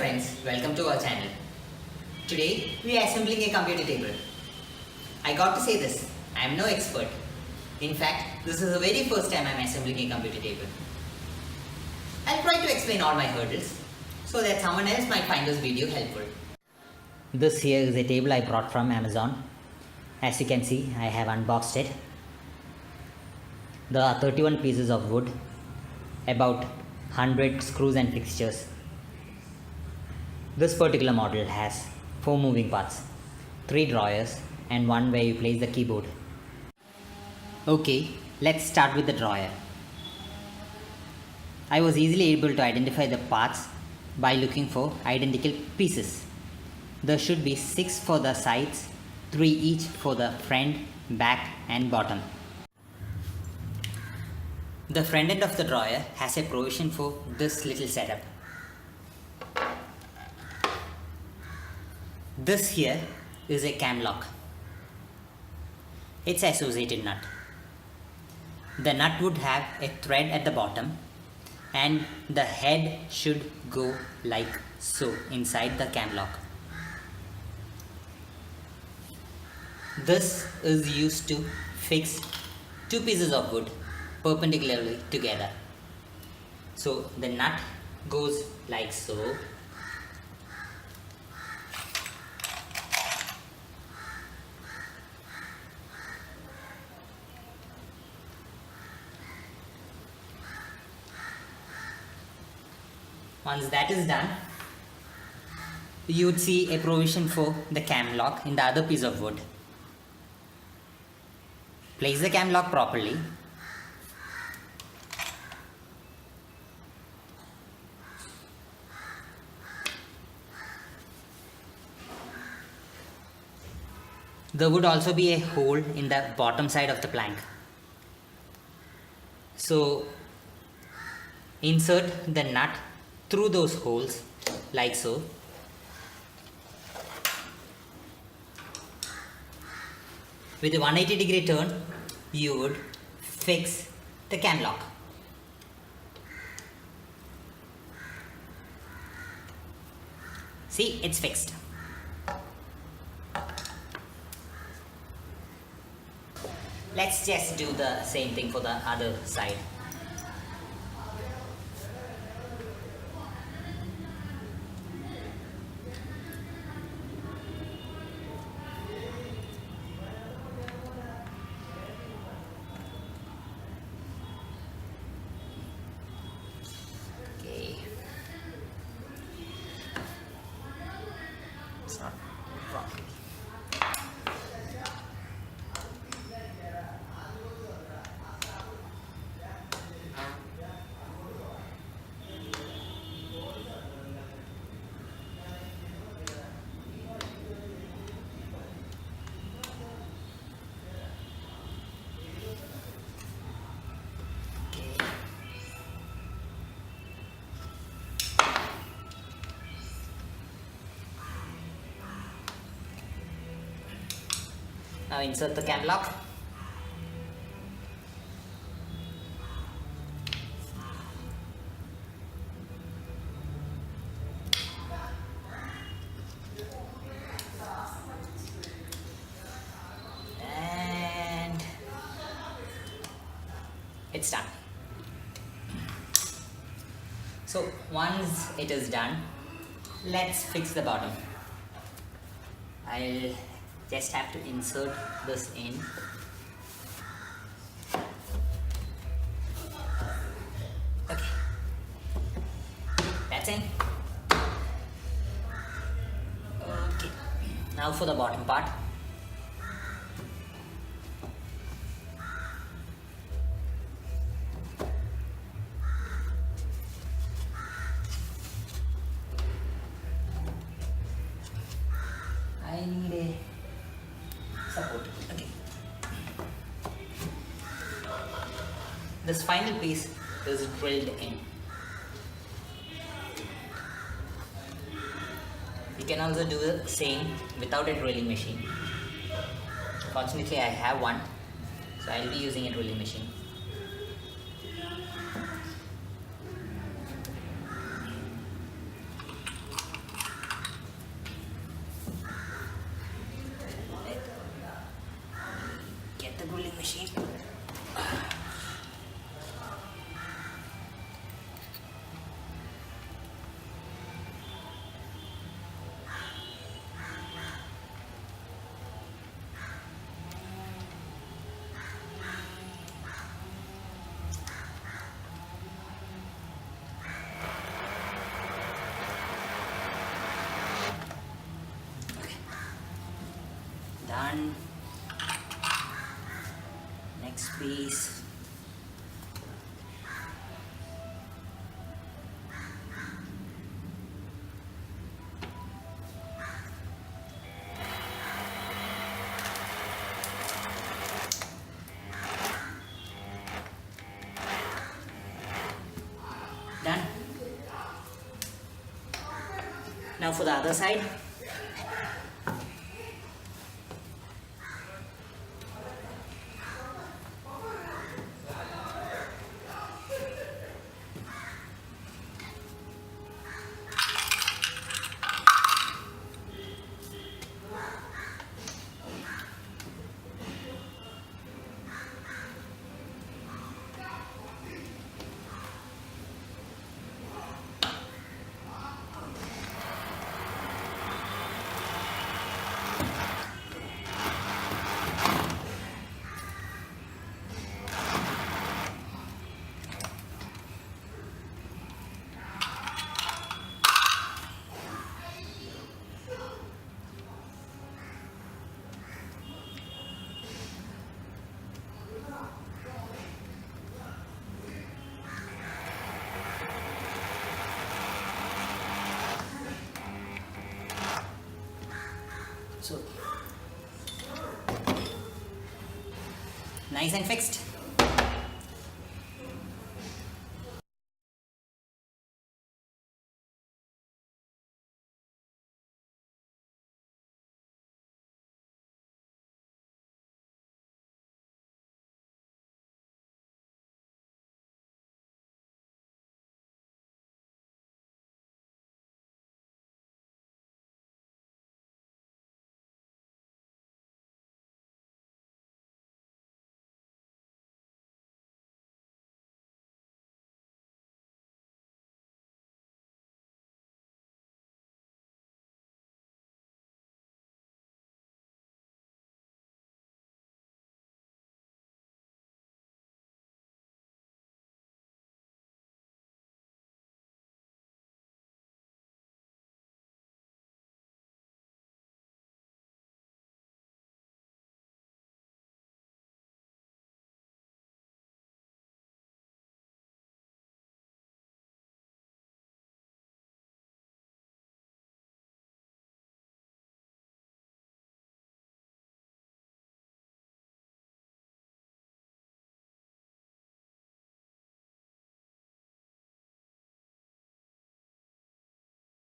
friends, welcome to our channel. Today we are assembling a computer table. I got to say this, I am no expert. In fact, this is the very first time I am assembling a computer table. I'll try to explain all my hurdles so that someone else might find this video helpful. This here is a table I brought from Amazon. As you can see, I have unboxed it. There are 31 pieces of wood, about 100 screws and fixtures. This particular model has 4 moving parts, 3 drawers and one where you place the keyboard. Okay, let's start with the drawer. I was easily able to identify the parts by looking for identical pieces. There should be 6 for the sides, 3 each for the front, back and bottom. The front end of the drawer has a provision for this little setup. This here is a cam lock. It's associated nut. The nut would have a thread at the bottom and the head should go like so inside the cam lock. This is used to fix 2 pieces of wood perpendicularly together. So the nut goes like so. Once that is done, you would see a provision for the cam lock in the other piece of wood. Place the cam lock properly. There would also be a hole in the bottom side of the plank. So insert the nut through those holes like so. With a 180-degree turn, you would fix the cam lock. See, it's fixed. Let's just do the same thing for the other side. Okay. It's not properly. Now insert the cam lock. And it's done. So once it is done, let's fix the bottom. I'll just have to insert this in. Okay, that's in. Okay, now for the bottom part. I need a support. Okay. This final piece is drilled in. You can also do the same without a drilling machine. Fortunately, I have one, so I'll be using a drilling machine. Now for the other side. So, nice and fixed.